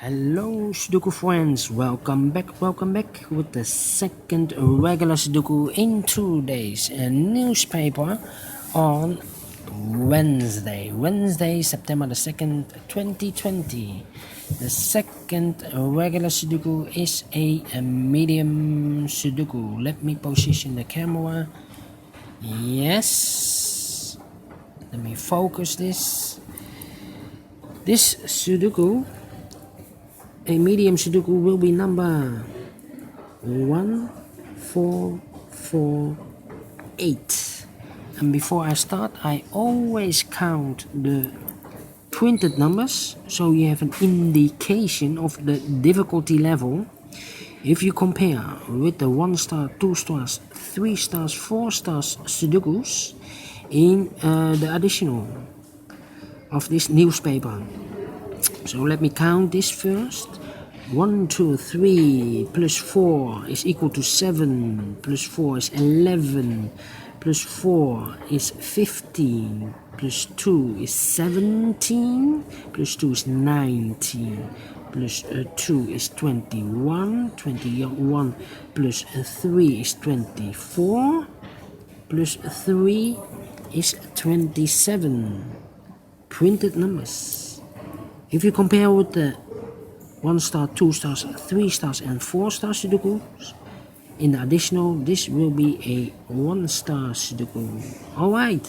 Hello Sudoku friends, welcome back with the second regular Sudoku in 2 days, a newspaper on Wednesday, September the 2nd, 2020. The second regular Sudoku is a medium Sudoku. Let me position the camera. Yes, let me focus this. This Sudoku, a medium Sudoku, will be number 1448. And before I start, I always count the printed numbers so you have an indication of the difficulty level. If you compare with the 1 star, 2 stars, 3 stars, 4 stars Sudokus in the additional of this newspaper. So let me count this first. 1, 2, 3 plus 4 is equal to 7, plus 4 is 11, plus 4 is 15, plus 2 is 17, plus 2 is 19, plus 2 is 21, 21 plus 3 is 24, plus 3 is 27 printed numbers. If you compare with the 1 star, 2 stars, 3 stars and 4 star Sudokus in the additional, this will be a 1 star Sudoku. Alright,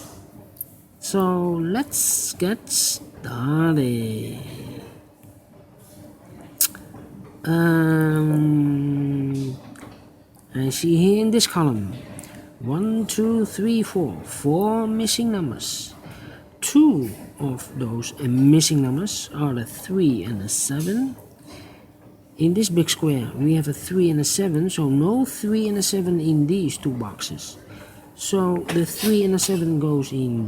so let's get started. I see here in this column 1, 2, 3, 4 missing numbers. 2 of those missing numbers are the 3 and the 7. In this big square we have a 3 and a 7, so no 3 and a 7 in these two boxes. So the 3 and a 7 goes in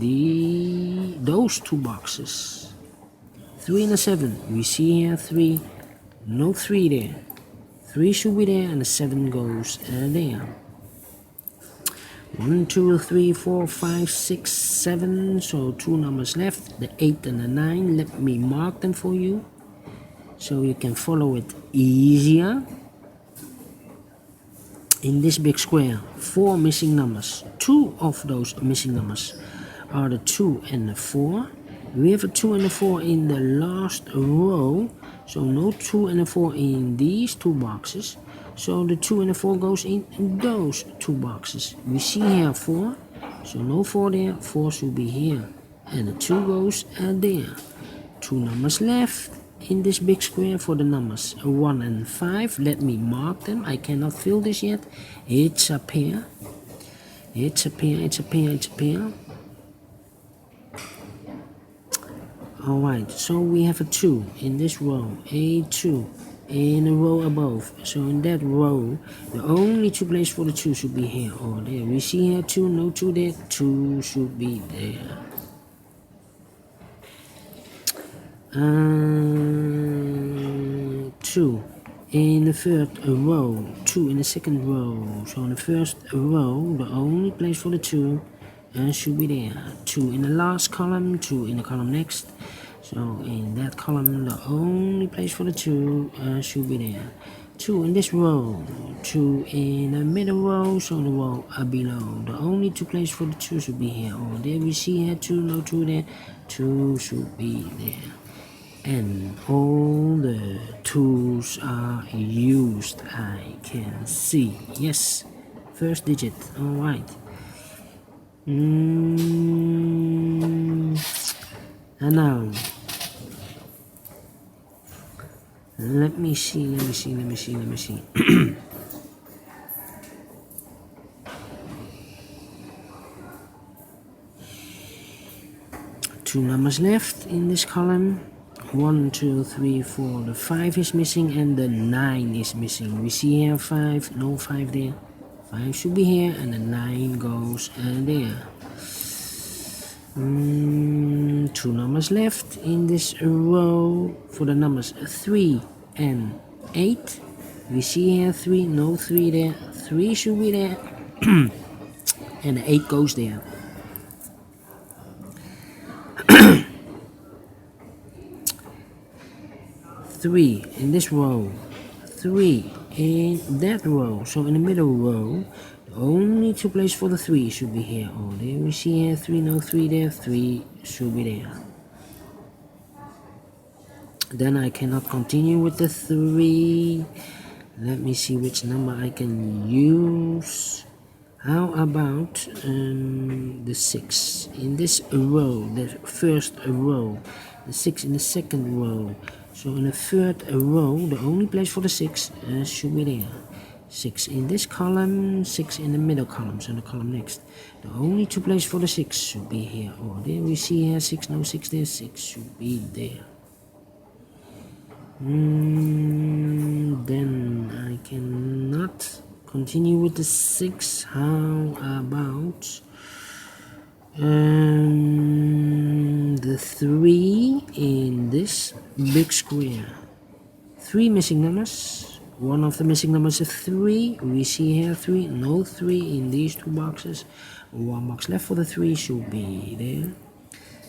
those two boxes. 3 and a 7, we see here 3, no 3 there. 3 should be there and the 7 goes there. 1, 2, 3, 4, 5, 6, 7, so 2 numbers left, the 8 and the 9. Let me mark them for you so you can follow it easier. In this big square, 4 missing numbers. 2 of those missing numbers are the 2 and the 4. We have a 2 and a 4 in the last row, so no 2 and a 4 in these two boxes. So the 2 and the 4 goes in those two boxes. We see here 4, so no 4 there, 4 should be here. And the 2 goes there. 2 numbers left in this big square for the numbers 1 and 5. Let me mark them. I cannot fill this yet. It's a pair. It's a pair, it's a pair, it's a pair. Alright, so we have a 2 in this row, a 2 in a row above. So in that row, the only 2 places for the 2 should be here or there. We see here 2, no 2 there, 2 should be there. 2 in the third row, 2 in the second row. So in the first row, the only place for the 2 should be there. 2 in the last column, 2 in the column next. So in that column, the only place for the 2 should be there. 2 in this row, 2 in the middle row, so the row below. The only 2 places for the 2 should be here or there. We see here 2, no 2 there, 2 should be there. And all the 2s are used, I can see. Yes, first digit, alright. And now, let me see. 2 numbers left in this column. 1, 2, 3, 4, the 5 is missing and the 9 is missing. We see here 5, no 5 there. 5 should be here and the 9 goes there. 2 numbers left in this row for the numbers 3 and 8. We see here 3, no 3 there. 3 should be there and the 8 goes there. 3 3 in this row, 3 in that row. So in the middle row, the only two places for the 3 should be here. Oh, there we see here 3, no 3 there, 3 should be there. Then I cannot continue with the 3. Let me see which number I can use. How about the 6 in this row, the first row, the 6 in the second row. So in the third row, the only place for the 6 should be there. 6 in this column, 6 in the middle column, so the column next. The only two places for the 6 should be here. Oh, there we see here 6, no 6 there, 6 should be there. Then I cannot continue with the 6. How about the 3 in this big square? 3 missing numbers. One of the missing numbers is 3. We see here 3, no 3 in these two boxes. One box left for the 3 should be there.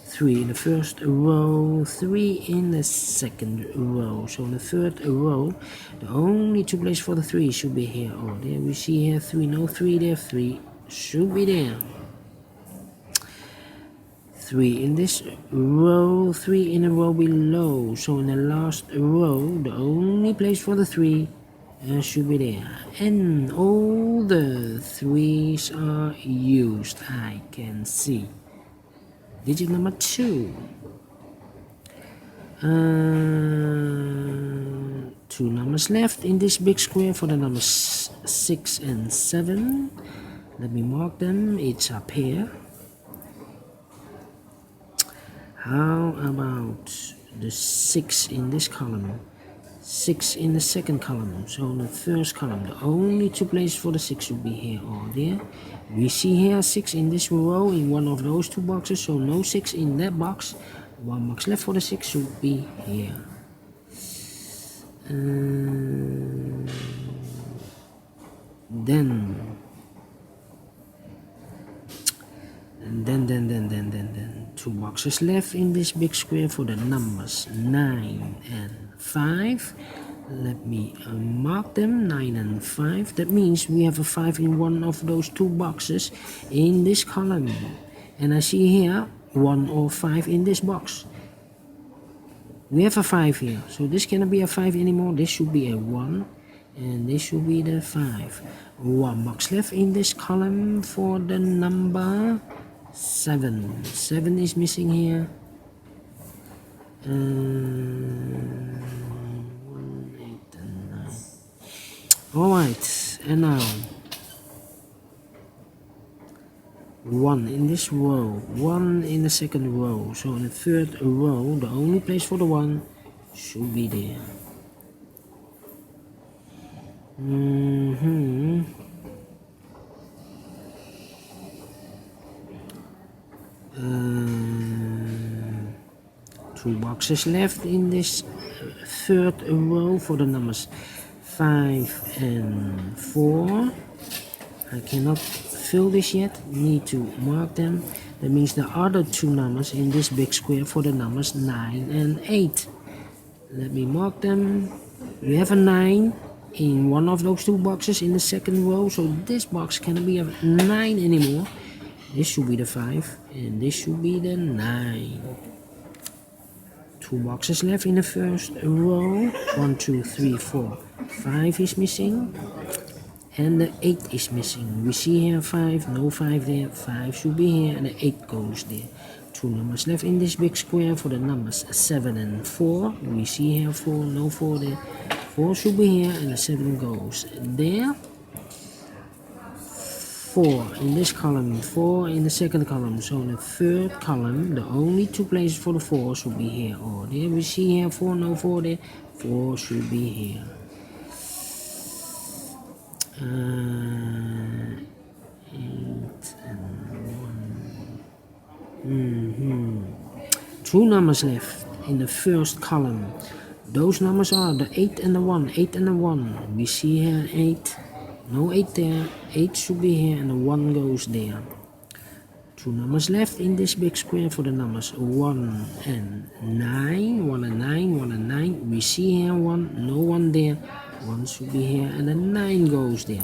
3 in the first row, 3 in the second row. So in the third row, the only two places for the 3 should be here. Oh, there we see here 3, no 3 there, 3 should be there. 3 in this row, 3 in a row below. So in the last row, the only place for the 3 should be there. And all the 3's are used, I can see. Digit number 2. 2 numbers left in this big square for the numbers 6 and 7. Let me mark them. It's up here. How about the 6 in this column? 6 in the second column. So in the first column, the only two places for the 6 should be here or there. We see here 6 in this row in one of those two boxes, so no 6 in that box. One box left for the 6 should be here. Then 2 boxes left in this big square for the numbers 9 and 5. Let me mark them, 9 and 5. That means we have a 5 in one of those two boxes in this column. And I see here 1 or 5 in this box. We have a 5 here, so this cannot be a 5 anymore. This should be a 1, and this should be the 5. 1 box left in this column for the number 7. 7 is missing here. 1, 8, and 9. Alright, and now 1 in this row, 1 in the second row. So in the third row, the only place for the 1 should be there. 2 boxes left in this third row for the numbers 5 and 4. I cannot fill this yet, need to mark them. That means the other 2 numbers in this big square for the numbers 9 and 8. Let me mark them. We have a 9 in one of those 2 boxes in the second row, so this box cannot be a 9 anymore. This should be the 5, and this should be the 9. 2 boxes left in the first row. 1, 2, 3, 4, 5 is missing. And the 8 is missing. We see here 5, no 5 there, 5 should be here, and the 8 goes there. 2 numbers left in this big square for the numbers 7 and 4. We see here 4, no 4 there, 4 should be here, and the 7 goes there. 4 in this column, 4 in the second column. So in the third column, the only 2 places for the 4 should be here or there. We see here 4, no 4 there, 4 should be here. 8 and 1. 2 numbers left in the first column. Those numbers are the 8 and the 1. 8 and the 1. We see here 8. No 8 there. 8 should be here, and the 1 goes there. Two numbers left in this big square for the numbers 1 and 9. 1 and 9, 1 and 9. We see here 1, no 1 there. 1 should be here, and a 9 goes there.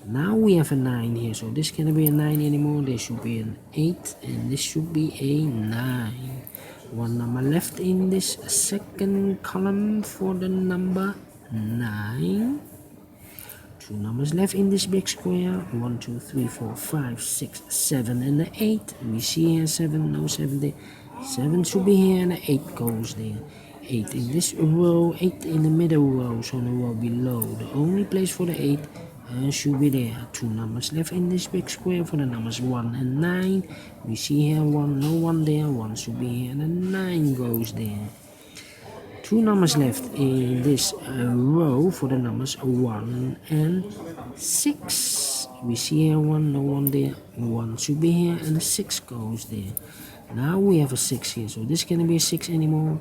Now we have a 9 here, so this cannot be a 9 anymore. There should be an 8, and this should be a 9. One number left in this second column for the number 9. Two numbers left in this big square. 1, 2, 3, 4, 5, 6, 7, and the 8. We see here 7, no 7 there. 7 should be here, and the 8 goes there. 8 in this row, 8 in the middle row, so the row below. The only place for the 8 should be there. Two numbers left in this big square for the numbers 1 and 9. We see here 1, no 1 there. 1 should be here, and the 9 goes there. Two numbers left in this row for the numbers 1 and 6. We see here 1, no 1 there. 1 should be here, and the 6 goes there. Now we have a 6 here, so this cannot be a 6 anymore.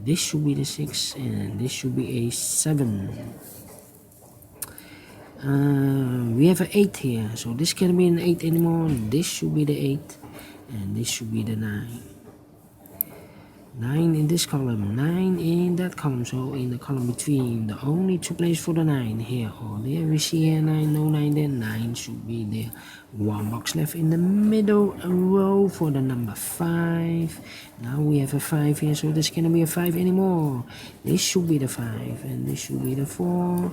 This should be the 6, and this should be a 7. We have an 8 here, so this cannot be an 8 anymore. This should be the 8, and this should be the 9. 9 in this column, 9 in that column, so in the column between, the only two places for the 9 here or there. We see here 9, no 9 there. 9 should be there. One box left in the middle row for the number 5. Now we have a 5 here, so this cannot be a 5 anymore. This should be the 5, and this should be the 4.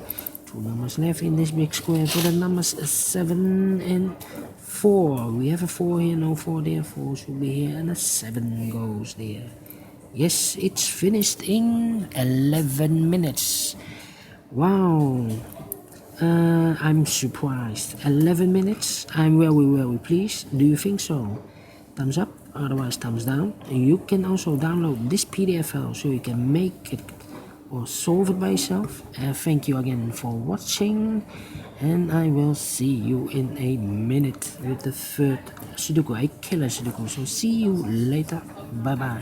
Two numbers left in this big square for the numbers 7 and 4. We have a 4 here, no 4 there. 4 should be here, and a 7 goes there. Yes, it's finished in 11 minutes. Wow. I'm surprised. 11 minutes. I'm very pleased. Do you think so? Thumbs up, otherwise thumbs down. You can also download this PDF file so you can make it or solve it by yourself. Thank you again for watching, and I will see you in a minute with the third Sudoku, a killer Sudoku. So see you later. Bye bye.